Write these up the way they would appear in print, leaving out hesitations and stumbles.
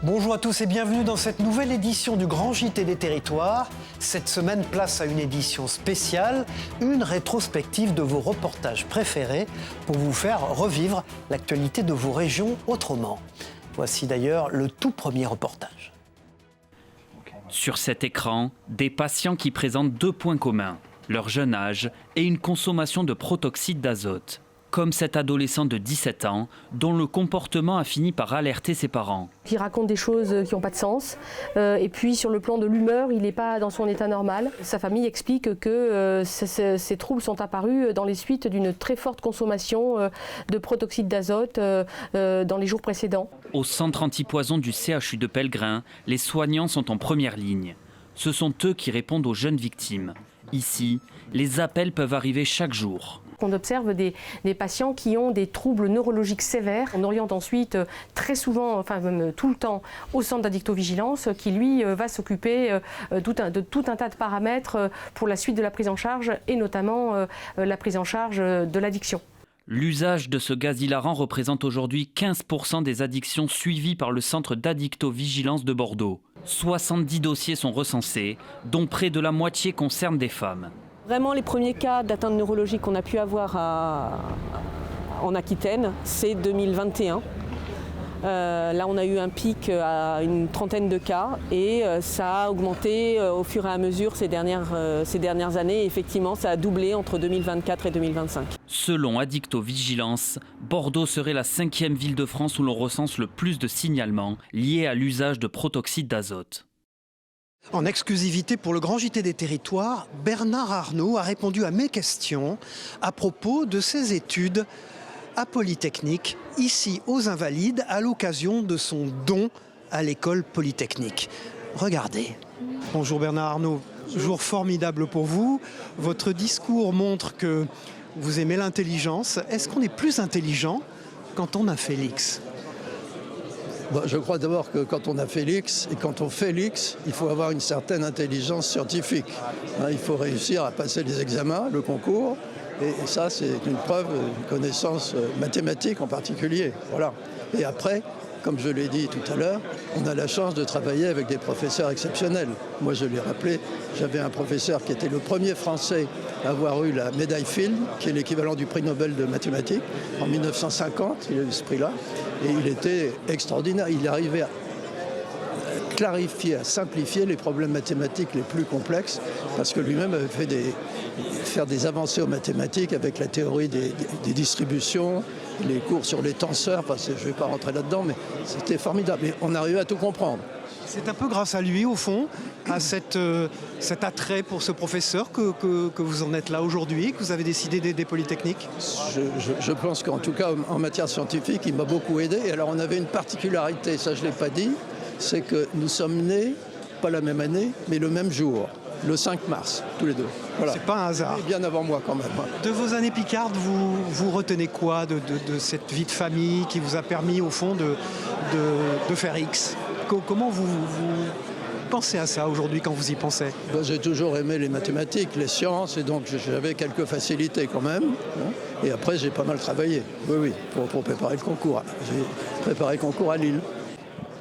Bonjour à tous et bienvenue dans cette nouvelle édition du Grand JT des Territoires. Cette semaine, place à une édition spéciale, une rétrospective de vos reportages préférés pour vous faire revivre l'actualité de vos régions autrement. Voici d'ailleurs le tout premier reportage. Sur cet écran, des patients qui présentent deux points communs, leur jeune âge et une consommation de protoxyde d'azote. Comme cet adolescent de 17 ans, dont le comportement a fini par alerter ses parents. Il raconte des choses qui n'ont pas de sens. Et puis sur le plan de l'humeur, il n'est pas dans son état normal. Sa famille explique que ces troubles sont apparus dans les suites d'une très forte consommation de protoxyde d'azote dans les jours précédents. Au centre antipoison du CHU de Pellegrin, les soignants sont en première ligne. Ce sont eux qui répondent aux jeunes victimes. Ici, les appels peuvent arriver chaque jour. On observe des patients qui ont des troubles neurologiques sévères. On oriente ensuite très souvent, enfin même tout le temps, au centre d'addictovigilance qui lui va s'occuper de tout un tas de paramètres pour la suite de la prise en charge et notamment la prise en charge de l'addiction. L'usage de ce gaz hilarant représente aujourd'hui 15% des addictions suivies par le centre d'addictovigilance de Bordeaux. 70 dossiers sont recensés, dont près de la moitié concernent des femmes. Vraiment, les premiers cas d'atteinte neurologique qu'on a pu avoir en Aquitaine, c'est 2021. Là, on a eu un pic à une trentaine de cas et ça a augmenté au fur et à mesure ces dernières années. Effectivement, ça a doublé entre 2024 et 2025. Selon Addictovigilance, Bordeaux serait la 5e ville de France où l'on recense le plus de signalements liés à l'usage de protoxyde d'azote. En exclusivité pour le Grand JT des Territoires, Bernard Arnault a répondu à mes questions à propos de ses études à Polytechnique, ici aux Invalides, à l'occasion de son don à l'école Polytechnique. Regardez. Bonjour Bernard Arnault, jour formidable pour vous. Votre discours montre que vous aimez l'intelligence. Est-ce qu'on est plus intelligent quand on a Félix ? Je crois d'abord que quand on a Félix et quand on fait l'X, il faut avoir une certaine intelligence scientifique. Il faut réussir à passer les examens, le concours, et ça c'est une preuve, une connaissance mathématique en particulier. Voilà. Et après, comme je l'ai dit tout à l'heure, on a la chance de travailler avec des professeurs exceptionnels. Moi je l'ai rappelé, j'avais un professeur qui était le premier Français à avoir eu la médaille Fields, qui est l'équivalent du prix Nobel de mathématiques. En 1950, il a eu ce prix-là. Et il était extraordinaire. Il arrivait à clarifier, à simplifier les problèmes mathématiques les plus complexes, parce que lui-même avait fait faire des avancées aux mathématiques avec la théorie des distributions, les cours sur les tenseurs. Je ne vais pas rentrer là-dedans, mais c'était formidable. Et on arrivait à tout comprendre. C'est un peu grâce à lui, au fond, à cet attrait pour ce professeur que vous en êtes là aujourd'hui, que vous avez décidé d'aider Polytechnique. Je pense qu'en tout cas, en matière scientifique, il m'a beaucoup aidé. Et alors, on avait une particularité, ça je ne l'ai pas dit, c'est que nous sommes nés, pas la même année, mais le même jour, le 5 mars, tous les deux. Voilà. C'est pas un hasard. Et bien avant moi, quand même. De vos années picardes, vous retenez quoi de cette vie de famille qui vous a permis, au fond, de faire X ? Comment vous pensez à ça aujourd'hui quand vous y pensez ? J'ai toujours aimé les mathématiques, les sciences, et donc j'avais quelques facilités quand même. Et après, j'ai pas mal travaillé, oui, pour préparer le concours. J'ai préparé le concours à Lille.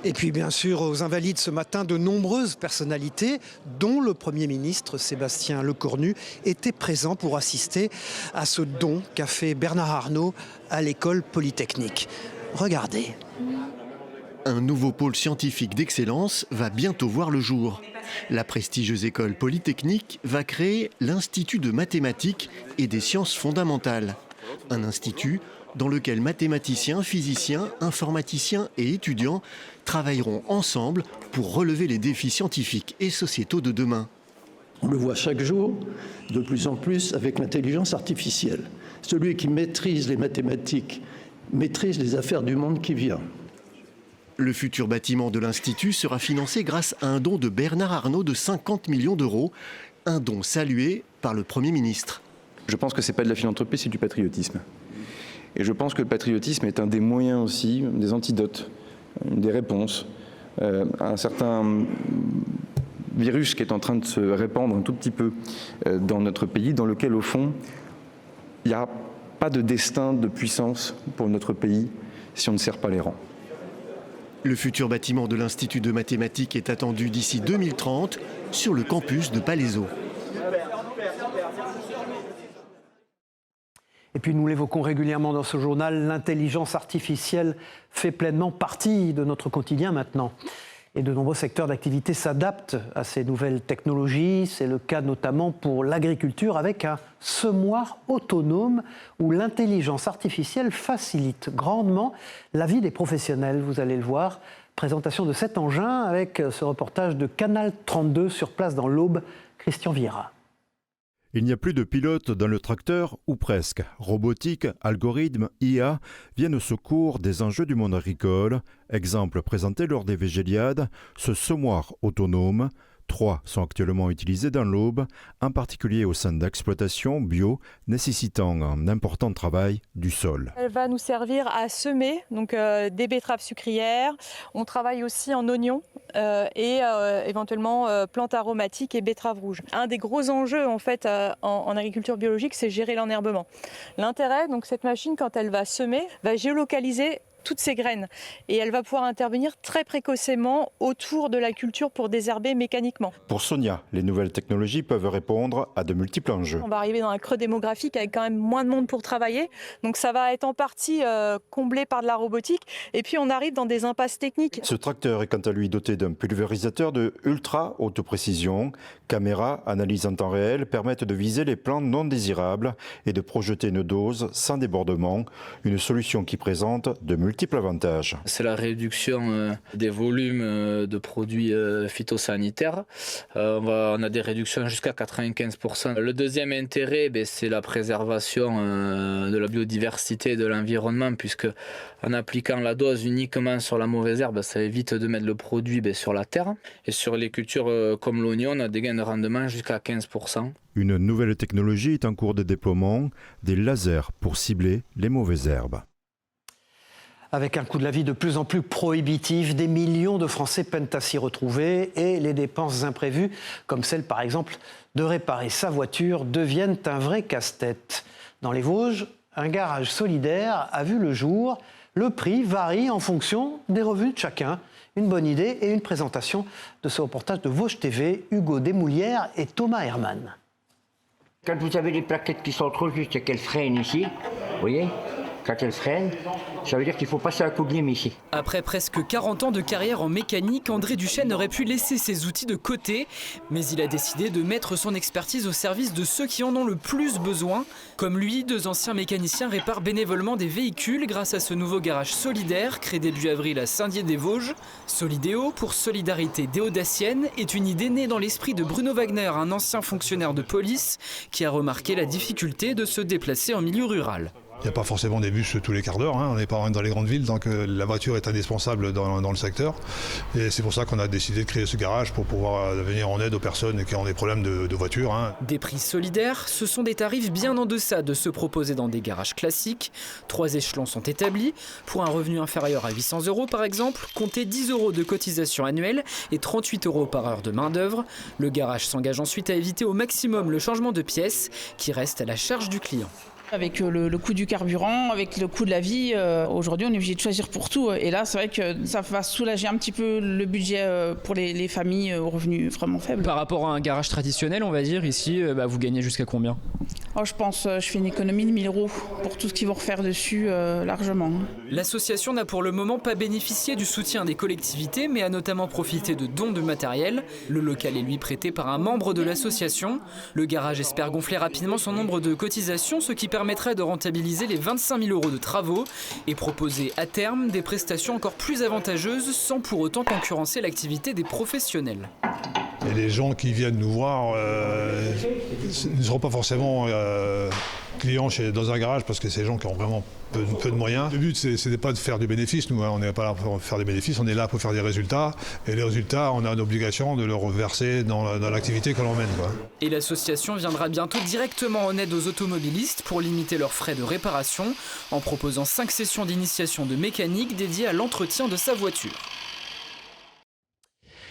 Et puis bien sûr, aux Invalides ce matin, de nombreuses personnalités, dont le Premier ministre Sébastien Lecornu, étaient présents pour assister à ce don qu'a fait Bernard Arnault à l'école Polytechnique. Regardez. Un nouveau pôle scientifique d'excellence va bientôt voir le jour. La prestigieuse école Polytechnique va créer l'Institut de mathématiques et des sciences fondamentales. Un institut dans lequel mathématiciens, physiciens, informaticiens et étudiants travailleront ensemble pour relever les défis scientifiques et sociétaux de demain. On le voit chaque jour, de plus en plus, avec l'intelligence artificielle. Celui qui maîtrise les mathématiques maîtrise les affaires du monde qui vient. Le futur bâtiment de l'Institut sera financé grâce à un don de Bernard Arnault de 50 millions d'euros, un don salué par le Premier ministre. Je pense que ce n'est pas de la philanthropie, c'est du patriotisme. Et je pense que le patriotisme est un des moyens aussi, des antidotes, des réponses à un certain virus qui est en train de se répandre un tout petit peu dans notre pays, dans lequel, au fond, il n'y a pas de destin de puissance pour notre pays si on ne serre pas les rangs. Le futur bâtiment de l'Institut de mathématiques est attendu d'ici 2030 sur le campus de Palaiseau. Et puis nous l'évoquons régulièrement dans ce journal, l'intelligence artificielle fait pleinement partie de notre quotidien maintenant. Et de nombreux secteurs d'activité s'adaptent à ces nouvelles technologies. C'est le cas notamment pour l'agriculture avec un semoir autonome où l'intelligence artificielle facilite grandement la vie des professionnels. Vous allez le voir. Présentation de cet engin avec ce reportage de Canal 32 sur place dans l'Aube, Christian Vieira. Il n'y a plus de pilote dans le tracteur, ou presque. Robotique, algorithmes, IA viennent au secours des enjeux du monde agricole. Exemple présenté lors des Végéliades, ce semoir autonome. 3 sont actuellement utilisés dans l'Aube, en particulier au sein d'exploitations bio, nécessitant un important travail du sol. Elle va nous servir à semer donc, des betteraves sucrières. On travaille aussi en oignons et éventuellement plantes aromatiques et betteraves rouges. Un des gros enjeux en fait en agriculture biologique, c'est gérer l'enherbement. L'intérêt, donc cette machine, quand elle va semer, va géolocaliser toutes ces graines et elle va pouvoir intervenir très précocement autour de la culture pour désherber mécaniquement. Pour Sonia, les nouvelles technologies peuvent répondre à de multiples enjeux. On va arriver dans un creux démographique avec quand même moins de monde pour travailler, donc ça va être en partie comblé par de la robotique et puis on arrive dans des impasses techniques. Ce tracteur est quant à lui doté d'un pulvérisateur de ultra haute précision. Caméras, analyse en temps réel permettent de viser les plantes non désirables et de projeter une dose sans débordement, une solution qui présente de multiples avantages. C'est la réduction des volumes de produits phytosanitaires. On a des réductions jusqu'à 95%. Le deuxième intérêt, c'est la préservation de la biodiversité et de l'environnement, puisque en appliquant la dose uniquement sur la mauvaise herbe, ça évite de mettre le produit sur la terre. Et sur les cultures comme l'oignon, on a des gains de rendement jusqu'à 15%. Une nouvelle technologie est en cours de déploiement, des lasers pour cibler les mauvaises herbes. Avec un coût de la vie de plus en plus prohibitif, des millions de Français peinent à s'y retrouver et les dépenses imprévues, comme celle par exemple de réparer sa voiture, deviennent un vrai casse-tête. Dans les Vosges, un garage solidaire a vu le jour. Le prix varie en fonction des revenus de chacun. Une bonne idée et une présentation de ce reportage de Vosges TV, Hugo Desmoulières et Thomas Herman. Quand vous avez les plaquettes qui sont trop justes et qu'elles freinent ici, vous voyez, quand elles freinent, ça veut dire qu'il faut passer un coup de lime ici. Après presque 40 ans de carrière en mécanique, André Duchesne aurait pu laisser ses outils de côté, mais il a décidé de mettre son expertise au service de ceux qui en ont le plus besoin. Comme lui, 2 anciens mécaniciens réparent bénévolement des véhicules grâce à ce nouveau garage solidaire créé début avril à Saint-Dié-des-Vosges. Solidéo, pour Solidarité Déodacienne, est une idée née dans l'esprit de Bruno Wagner, un ancien fonctionnaire de police qui a remarqué la difficulté de se déplacer en milieu rural. Il n'y a pas forcément des bus tous les quarts d'heure, on n'est pas dans les grandes villes, donc la voiture est indispensable dans le secteur. Et c'est pour ça qu'on a décidé de créer ce garage pour pouvoir venir en aide aux personnes qui ont des problèmes de voiture. Des prix solidaires, ce sont des tarifs bien en deçà de ceux proposés dans des garages classiques. 3 échelons sont établis. Pour un revenu inférieur à 800 € par exemple, comptez 10 € de cotisation annuelle et 38 € par heure de main d'œuvre. Le garage s'engage ensuite à éviter au maximum le changement de pièces qui reste à la charge du client. Avec le coût du carburant, avec le coût de la vie, aujourd'hui on est obligé de choisir pour tout. Et là c'est vrai que ça va soulager un petit peu le budget pour les familles aux revenus vraiment faibles. Par rapport à un garage traditionnel, on va dire, ici, vous gagnez jusqu'à combien ? Je pense je fais une économie de 1 000 € pour tout ce qu'ils vont refaire dessus largement. L'association n'a pour le moment pas bénéficié du soutien des collectivités, mais a notamment profité de dons de matériel. Le local est lui prêté par un membre de l'association. Le garage espère gonfler rapidement son nombre de cotisations, ce qui permettrait de rentabiliser les 25 000 € de travaux et proposer à terme des prestations encore plus avantageuses sans pour autant concurrencer l'activité des professionnels. Et les gens qui viennent nous voir ne seront pas forcément clients dans un garage parce que c'est des gens qui ont vraiment peu de moyens. Le but, c'est pas de faire du bénéfice. Nous, on n'est pas là pour faire des bénéfices, on est là pour faire des résultats. Et les résultats, on a une obligation de les reverser dans l'activité que l'on mène. Et l'association viendra bientôt directement en aide aux automobilistes pour limiter leurs frais de réparation en proposant 5 sessions d'initiation de mécanique dédiées à l'entretien de sa voiture.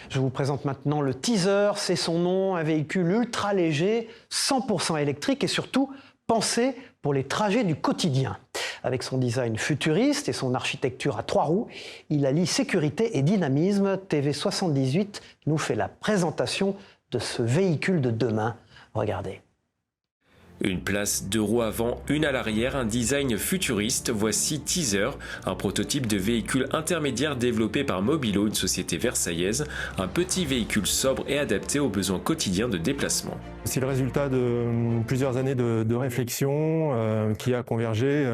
Je vous présente maintenant le Teaser, c'est son nom, un véhicule ultra léger, 100% électrique et surtout pensé pour les trajets du quotidien. Avec son design futuriste et son architecture à 3 roues, il allie sécurité et dynamisme. TV78 nous fait la présentation de ce véhicule de demain. Regardez. Une place, 2 roues avant, une à l'arrière, un design futuriste. Voici Teaser, un prototype de véhicule intermédiaire développé par Mobilo, une société versaillaise. Un petit véhicule sobre et adapté aux besoins quotidiens de déplacement. C'est le résultat de plusieurs années de réflexion qui a convergé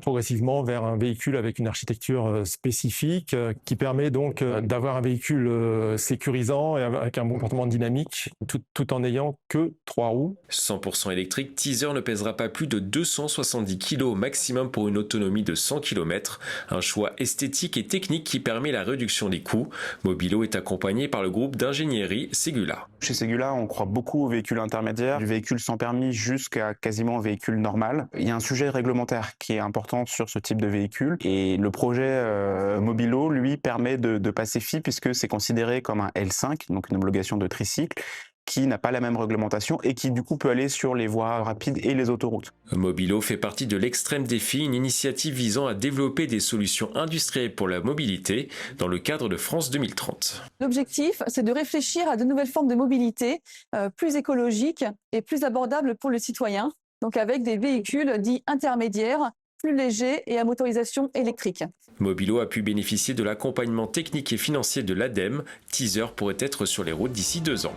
progressivement vers un véhicule avec une architecture spécifique qui permet donc d'avoir un véhicule sécurisant et avec un bon comportement dynamique tout en n'ayant que 3 roues. 100% électrique, Teaser ne pèsera pas plus de 270 kg au maximum pour une autonomie de 100 km. Un choix esthétique et technique qui permet la réduction des coûts. Mobilo est accompagné par le groupe d'ingénierie Ségula. Chez Ségula, on croit beaucoup aux véhicules intermédiaires, du véhicule sans permis jusqu'à quasiment un véhicule normal. Il y a un sujet réglementaire qui est important sur ce type de véhicule et le projet Mobilo, lui, permet de passer FI puisque c'est considéré comme un L5, donc une homologation de tricycle, qui n'a pas la même réglementation et qui du coup peut aller sur les voies rapides et les autoroutes. Mobilo fait partie de l'Extrême Défi, une initiative visant à développer des solutions industrielles pour la mobilité dans le cadre de France 2030. L'objectif, c'est de réfléchir à de nouvelles formes de mobilité plus écologiques et plus abordables pour le citoyen, donc avec des véhicules dits intermédiaires, plus légers et à motorisation électrique. Mobilo a pu bénéficier de l'accompagnement technique et financier de l'ADEME. Teaser pourrait être sur les routes d'ici 2 ans.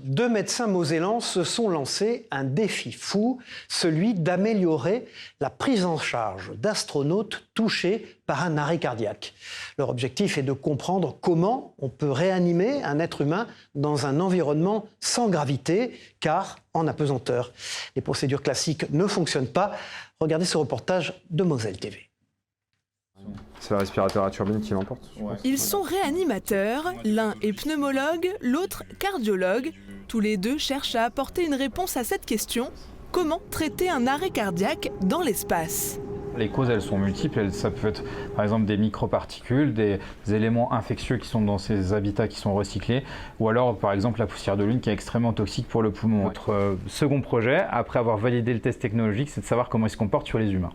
2 médecins mosellans se sont lancés un défi fou, celui d'améliorer la prise en charge d'astronautes touchés par un arrêt cardiaque. Leur objectif est de comprendre comment on peut réanimer un être humain dans un environnement sans gravité, car en apesanteur. Les procédures classiques ne fonctionnent pas. Regardez ce reportage de Moselle TV. C'est le respirateur à turbine qui l'emporte. Ils sont réanimateurs, l'un est pneumologue, l'autre cardiologue. Tous les deux cherchent à apporter une réponse à cette question. Comment traiter un arrêt cardiaque dans l'espace ? Les causes, elles sont multiples. Ça peut être par exemple des microparticules, des éléments infectieux qui sont dans ces habitats qui sont recyclés, ou alors par exemple la poussière de lune qui est extrêmement toxique pour le poumon. Notre second projet, après avoir validé le test technologique, c'est de savoir comment il se comporte sur les humains.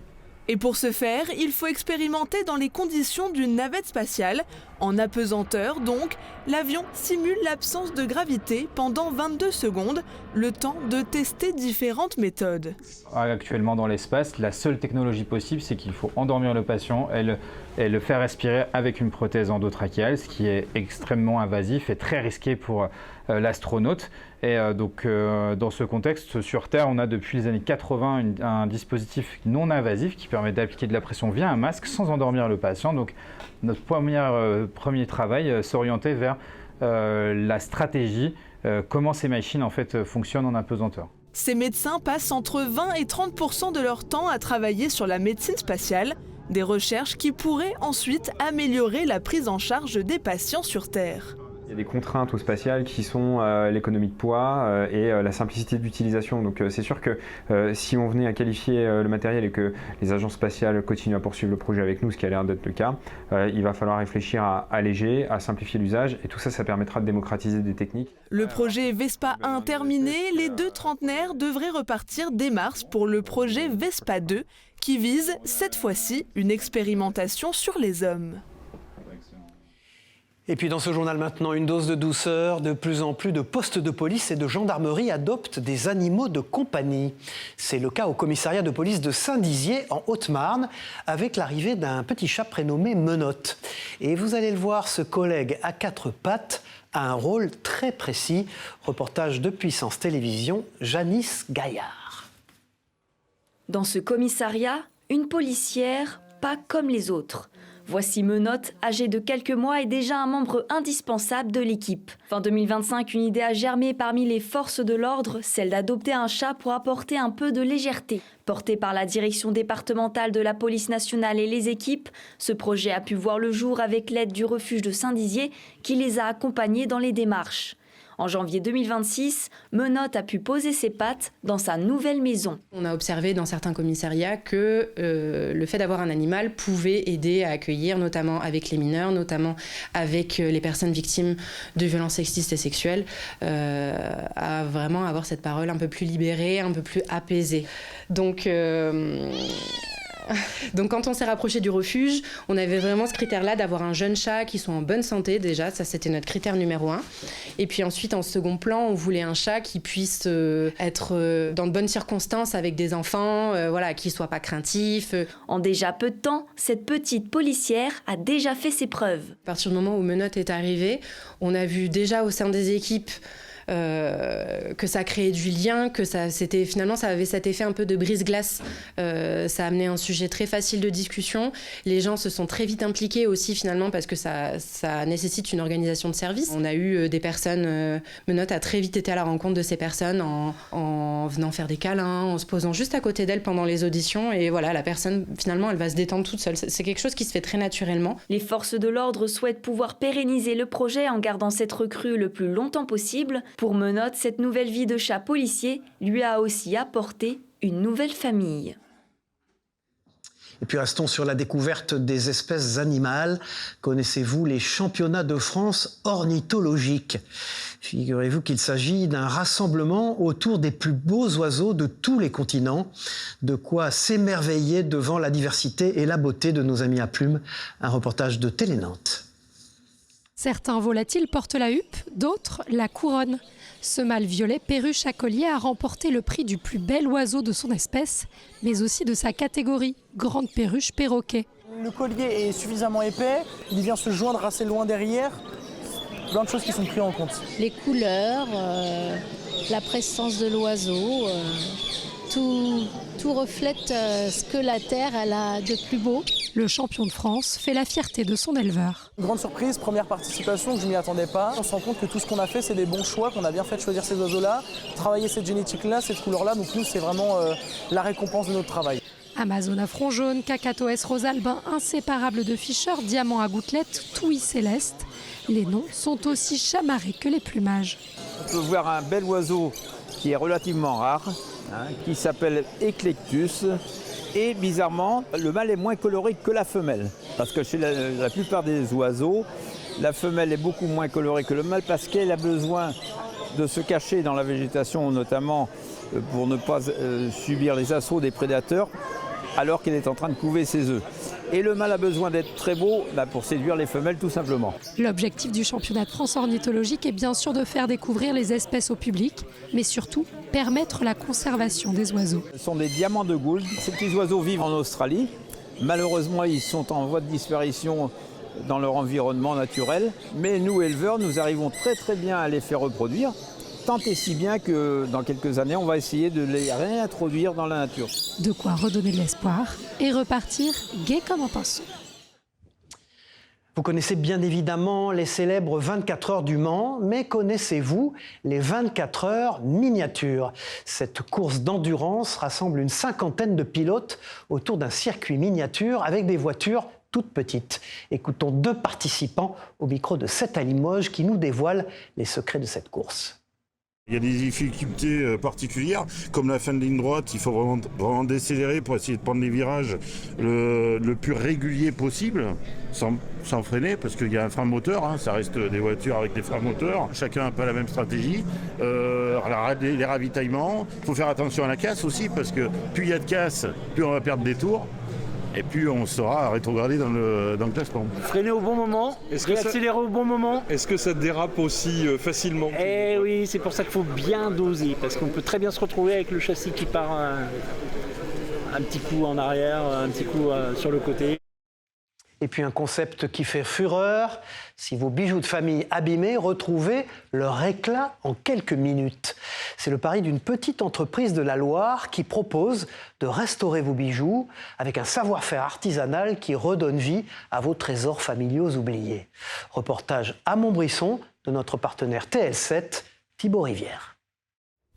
Et pour ce faire, il faut expérimenter dans les conditions d'une navette spatiale. En apesanteur donc, l'avion simule l'absence de gravité pendant 22 secondes, le temps de tester différentes méthodes. Actuellement dans l'espace, la seule technologie possible, c'est qu'il faut endormir le patient et le faire respirer avec une prothèse endotrachéale, ce qui est extrêmement invasif et très risqué pour l'astronaute. Et donc dans ce contexte, sur Terre, on a depuis les années 80 un dispositif non invasif qui permet d'appliquer de la pression via un masque sans endormir le patient. Donc notre premier travail s'orientait vers la stratégie, comment ces machines en fait fonctionnent en apesanteur. Ces médecins passent entre 20 et 30% de leur temps à travailler sur la médecine spatiale, des recherches qui pourraient ensuite améliorer la prise en charge des patients sur Terre. Il y a des contraintes au spatial qui sont l'économie de poids et la simplicité d'utilisation. Donc c'est sûr que si on venait à qualifier le matériel et que les agences spatiales continuent à poursuivre le projet avec nous, ce qui a l'air d'être le cas, il va falloir réfléchir à alléger, à simplifier l'usage et tout ça, ça permettra de démocratiser des techniques. Le projet Vespa 1 terminé, les 2 trentenaires devraient repartir dès mars pour le projet Vespa 2 qui vise cette fois-ci une expérimentation sur les hommes. Et puis dans ce journal maintenant, une dose de douceur. De plus en plus de postes de police et de gendarmerie adoptent des animaux de compagnie. C'est le cas au commissariat de police de Saint-Dizier en Haute-Marne avec l'arrivée d'un petit chat prénommé Menotte. Et vous allez le voir, ce collègue à 4 pattes a un rôle très précis. Reportage de Puissance Télévisions, Janice Gaillard. Dans ce commissariat, une policière pas comme les autres. Voici Menotte, âgée de quelques mois et déjà un membre indispensable de l'équipe. Fin 2025, une idée a germé parmi les forces de l'ordre, celle d'adopter un chat pour apporter un peu de légèreté. Porté par la direction départementale de la police nationale et les équipes, ce projet a pu voir le jour avec l'aide du refuge de Saint-Dizier qui les a accompagnés dans les démarches. En janvier 2026, Menottes a pu poser ses pattes dans sa nouvelle maison. On a observé dans certains commissariats que le fait d'avoir un animal pouvait aider à accueillir, notamment avec les mineurs, notamment avec les personnes victimes de violences sexistes et sexuelles, à vraiment avoir cette parole un peu plus libérée, un peu plus apaisée. Donc quand on s'est rapproché du refuge, on avait vraiment ce critère-là d'avoir un jeune chat qui soit en bonne santé déjà, ça c'était notre critère numéro 1. Et puis ensuite en second plan, on voulait un chat qui puisse être dans de bonnes circonstances avec des enfants, qui soit pas craintif. En déjà peu de temps, cette petite policière a déjà fait ses preuves. À partir du moment où Menottes est arrivée, on a vu déjà au sein des équipes que ça créait du lien, que ça avait cet effet un peu de brise-glace. Ça a amené un sujet très facile de discussion. Les gens se sont très vite impliqués aussi finalement parce que ça nécessite une organisation de service. On a eu des personnes, Menottes a très vite été à la rencontre de ces personnes en venant faire des câlins, en se posant juste à côté d'elles pendant les auditions et voilà, la personne finalement elle va se détendre toute seule. C'est quelque chose qui se fait très naturellement. Les forces de l'ordre souhaitent pouvoir pérenniser le projet en gardant cette recrue le plus longtemps possible. Pour Menottes, cette nouvelle vie de chat policier lui a aussi apporté une nouvelle famille. Et puis restons sur la découverte des espèces animales. Connaissez-vous les championnats de France ornithologiques ? Figurez-vous qu'il s'agit d'un rassemblement autour des plus beaux oiseaux de tous les continents. De quoi s'émerveiller devant la diversité et la beauté de nos amis à plumes. Un reportage de Télé Nantes. Certains volatiles portent la huppe, d'autres la couronne. Ce mâle violet perruche à collier a remporté le prix du plus bel oiseau de son espèce, mais aussi de sa catégorie, grande perruche perroquet. Le collier est suffisamment épais, il vient se joindre assez loin derrière. Plein de choses qui sont prises en compte. Les couleurs, la présence de l'oiseau, tout reflète ce que la terre elle a de plus beau. Le champion de France fait la fierté de son éleveur. Grande surprise, première participation, je ne m'y attendais pas. On se rend compte que tout ce qu'on a fait, c'est des bons choix, qu'on a bien fait de choisir ces oiseaux-là, travailler cette génétique-là, cette couleur-là. Donc nous, c'est vraiment la récompense de notre travail. Amazone à front jaune, Cacatoès rosalbin, inséparable de Fischer, diamant à gouttelettes, touille céleste. Les noms sont aussi chamarrés que les plumages. On peut voir un bel oiseau qui est relativement rare, qui s'appelle Eclectus. Et bizarrement, le mâle est moins coloré que la femelle. Parce que chez la plupart des oiseaux, la femelle est beaucoup moins colorée que le mâle parce qu'elle a besoin de se cacher dans la végétation, notamment pour ne pas subir les assauts des prédateurs, alors qu'elle est en train de couver ses œufs. Et le mâle a besoin d'être très beau pour séduire les femelles tout simplement. L'objectif du championnat de France ornithologique est bien sûr de faire découvrir les espèces au public, mais surtout permettre la conservation des oiseaux. Ce sont des diamants de Gould. Ces petits oiseaux vivent en Australie. Malheureusement, ils sont en voie de disparition dans leur environnement naturel. Mais nous, éleveurs, nous arrivons très bien à les faire reproduire. Tant et si bien que dans quelques années, on va essayer de les réintroduire dans la nature. De quoi redonner de l'espoir et repartir gai comme un pinceau. Vous connaissez bien évidemment les célèbres 24 heures du Mans, mais connaissez-vous les 24 heures miniatures ? Cette course d'endurance rassemble une cinquantaine de pilotes autour d'un circuit miniature avec des voitures toutes petites. Écoutons 2 participants au micro de 7 à Limoges qui nous dévoilent les secrets de cette course. Il y a des difficultés particulières, comme la fin de ligne droite, il faut vraiment décélérer pour essayer de prendre les virages le plus régulier possible, sans freiner, parce qu'il y a un frein moteur, ça reste des voitures avec des freins moteurs, chacun n'a pas la même stratégie. Les ravitaillements, il faut faire attention à la casse aussi, parce que plus il y a de casse, plus on va perdre des tours. Et puis on saura rétrograder dans le classement. Freiner au bon moment, accélérer au bon moment. Est-ce que ça dérape aussi facilement ? Eh oui, c'est pour ça qu'il faut bien doser, parce qu'on peut très bien se retrouver avec le châssis qui part un petit coup en arrière, un petit coup sur le côté. Et puis un concept qui fait fureur, si vos bijoux de famille abîmés, retrouvez leur éclat en quelques minutes. C'est le pari d'une petite entreprise de la Loire qui propose de restaurer vos bijoux avec un savoir-faire artisanal qui redonne vie à vos trésors familiaux oubliés. Reportage à Montbrisson de notre partenaire TL7, Thibaut Rivière.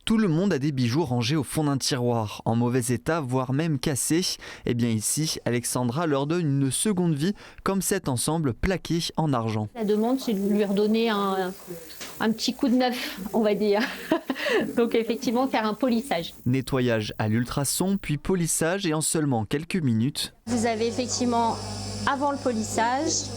Tout le monde a des bijoux rangés au fond d'un tiroir, en mauvais état, voire même cassés. Et bien ici, Alexandra leur donne une seconde vie, comme cet ensemble plaqué en argent. La demande, c'est de lui redonner un petit coup de neuf, on va dire. Donc effectivement, faire un polissage. Nettoyage à l'ultrason, puis polissage et en seulement quelques minutes. Vous avez effectivement avant le polissage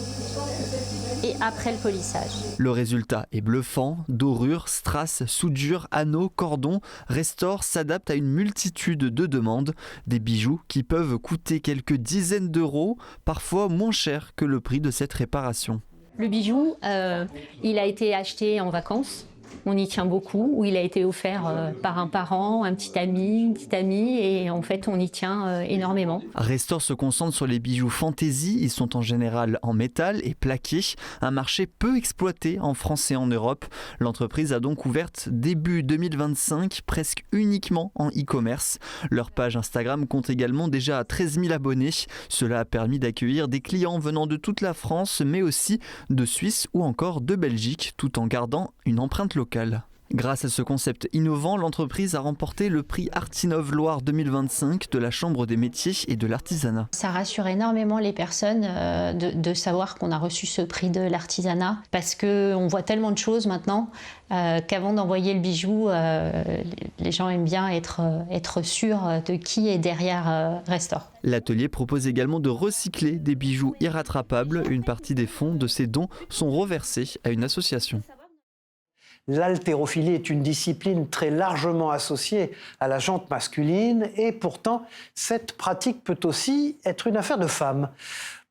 et après le polissage. Le résultat est bluffant. Dorure, strass, soudure, anneaux, cordons, Restore s'adapte à une multitude de demandes. Des bijoux qui peuvent coûter quelques dizaines d'euros, parfois moins cher que le prix de cette réparation. Le bijou, il a été acheté en vacances. On y tient beaucoup, ou il a été offert par un parent, un petit ami, une petite amie, et en fait on y tient énormément. Restore se concentre sur les bijoux fantaisie, ils sont en général en métal et plaqués, un marché peu exploité en France et en Europe. L'entreprise a donc ouverte début 2025, presque uniquement en e-commerce. Leur page Instagram compte également déjà 13 000 abonnés. Cela a permis d'accueillir des clients venant de toute la France, mais aussi de Suisse ou encore de Belgique, tout en gardant une empreinte locale. Grâce à ce concept innovant, l'entreprise a remporté le prix Artinov Loire 2025 de la Chambre des métiers et de l'artisanat. Ça rassure énormément les personnes de savoir qu'on a reçu ce prix de l'artisanat, parce qu'on voit tellement de choses maintenant qu'avant d'envoyer le bijou, les gens aiment bien être sûrs de qui est derrière Restore. L'atelier propose également de recycler des bijoux irrattrapables. Une partie des fonds de ces dons sont reversés à une association. L'haltérophilie est une discipline très largement associée à la jante masculine et pourtant, cette pratique peut aussi être une affaire de femmes.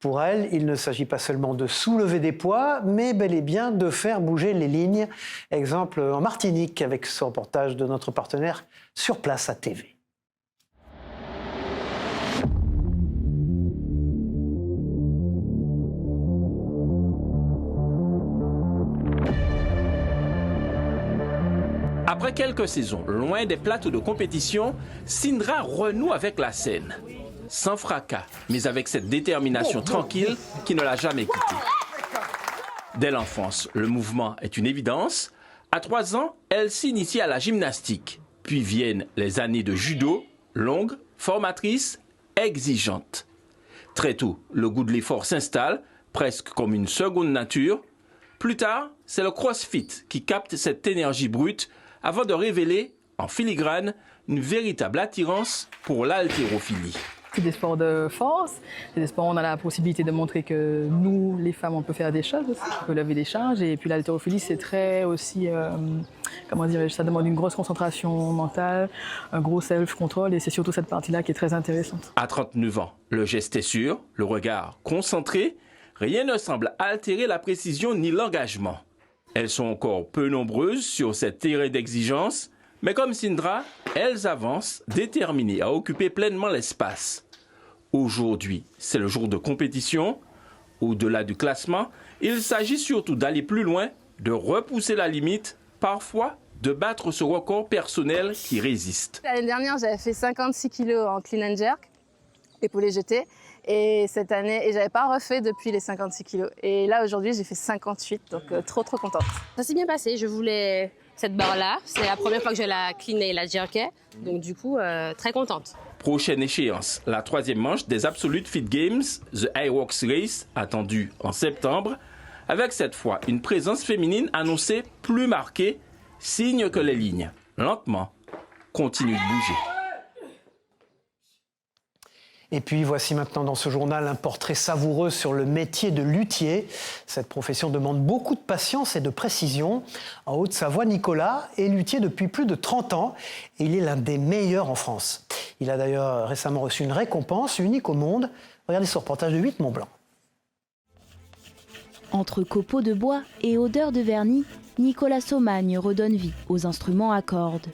Pour elle, il ne s'agit pas seulement de soulever des poids, mais bel et bien de faire bouger les lignes. Exemple en Martinique avec ce reportage de notre partenaire Sur Place à TV. Après quelques saisons, loin des plateaux de compétition, Sindra renoue avec la scène. Sans fracas, mais avec cette détermination tranquille qui ne l'a jamais quittée. Dès l'enfance, le mouvement est une évidence. À 3 ans, elle s'initie à la gymnastique. Puis viennent les années de judo, longues, formatrices, exigeantes. Très tôt, le goût de l'effort s'installe, presque comme une seconde nature. Plus tard, c'est le crossfit qui capte cette énergie brute avant de révéler, en filigrane, une véritable attirance pour l'haltérophilie. C'est des sports de force, c'est des sports où on a la possibilité de montrer que nous, les femmes, on peut faire des choses, on peut lever des charges. Et puis l'haltérophilie, c'est très aussi, comment dirais-je, ça demande une grosse concentration mentale, un gros self-control, et c'est surtout cette partie-là qui est très intéressante. À 39 ans, le geste est sûr, le regard concentré, rien ne semble altérer la précision ni l'engagement. Elles sont encore peu nombreuses sur cette terrain d'exigence, mais comme Sindra, elles avancent, déterminées à occuper pleinement l'espace. Aujourd'hui, c'est le jour de compétition. Au-delà du classement, il s'agit surtout d'aller plus loin, de repousser la limite, parfois de battre ce record personnel qui résiste. L'année dernière, j'avais fait 56 kg en clean and jerk, épaulé jeté. Et cette année, j'avais pas refait depuis les 56 kilos. Et là, aujourd'hui, j'ai fait 58, donc trop contente. Ça s'est bien passé, je voulais cette barre-là. C'est la première fois que je la cleanais et la jerkais, donc du coup, très contente. Prochaine échéance, la 3e manche des Absolute Fit Games, The Irox Race, attendue en septembre, avec cette fois une présence féminine annoncée plus marquée, signe que les lignes, lentement, continuent de bouger. Et puis voici maintenant dans ce journal un portrait savoureux sur le métier de luthier. Cette profession demande beaucoup de patience et de précision. En Haute-Savoie, Nicolas est luthier depuis plus de 30 ans et il est l'un des meilleurs en France. Il a d'ailleurs récemment reçu une récompense unique au monde. Regardez ce reportage de 8 Mont-Blanc. Entre copeaux de bois et odeur de vernis, Nicolas Saumagne redonne vie aux instruments à cordes.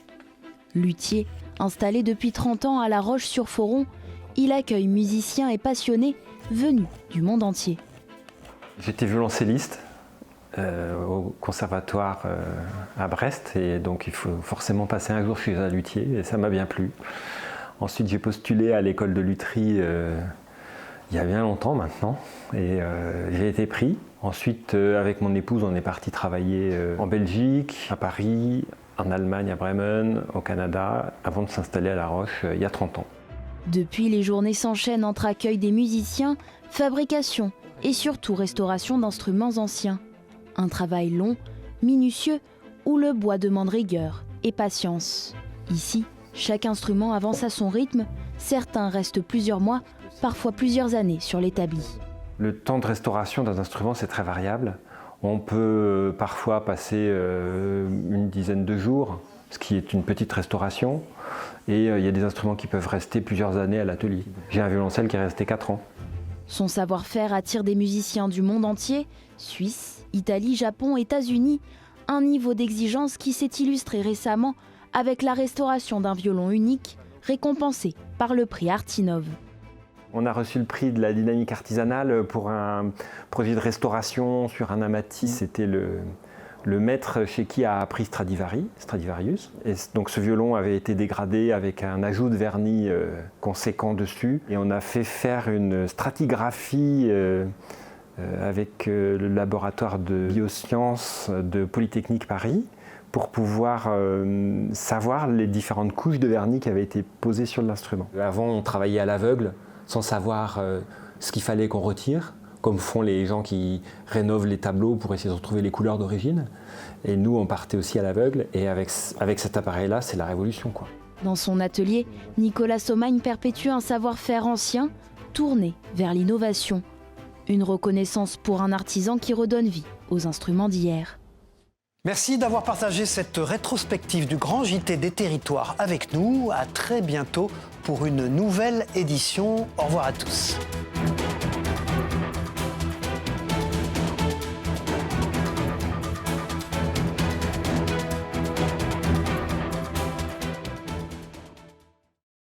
Luthier, installé depuis 30 ans à La Roche-sur-Foron, il accueille musiciens et passionnés venus du monde entier. J'étais violoncelliste au conservatoire à Brest et donc il faut forcément passer un jour chez un luthier et ça m'a bien plu. Ensuite j'ai postulé à l'école de lutherie il y a bien longtemps maintenant et j'ai été pris. Ensuite avec mon épouse on est parti travailler en Belgique, à Paris, en Allemagne, à Bremen, au Canada, avant de s'installer à La Roche il y a 30 ans. Depuis, les journées s'enchaînent entre accueil des musiciens, fabrication et surtout restauration d'instruments anciens. Un travail long, minutieux, où le bois demande rigueur et patience. Ici, chaque instrument avance à son rythme, certains restent plusieurs mois, parfois plusieurs années sur l'établi. Le temps de restauration d'un instrument, c'est très variable. On peut parfois passer une dizaine de jours, ce qui est une petite restauration. Et il y a des instruments qui peuvent rester plusieurs années à l'atelier. J'ai un violoncelle qui est resté 4 ans. Son savoir-faire attire des musiciens du monde entier, Suisse, Italie, Japon, États-Unis. Un niveau d'exigence qui s'est illustré récemment avec la restauration d'un violon unique, récompensé par le prix Artinov. On a reçu le prix de la dynamique artisanale pour un projet de restauration sur un Amati. C'était le maître chez qui a appris Stradivarius. Et donc ce violon avait été dégradé avec un ajout de vernis conséquent dessus. Et on a fait faire une stratigraphie avec le laboratoire de biosciences de Polytechnique Paris pour pouvoir savoir les différentes couches de vernis qui avaient été posées sur l'instrument. Avant, on travaillait à l'aveugle, sans savoir ce qu'il fallait qu'on retire, comme font les gens qui rénovent les tableaux pour essayer de retrouver les couleurs d'origine. Et nous, on partait aussi à l'aveugle, et avec cet appareil-là, c'est la révolution, quoi. Dans son atelier, Nicolas Saumagne perpétue un savoir-faire ancien, tourné vers l'innovation. Une reconnaissance pour un artisan qui redonne vie aux instruments d'hier. Merci d'avoir partagé cette rétrospective du Grand JT des Territoires avec nous. À très bientôt pour une nouvelle édition. Au revoir à tous.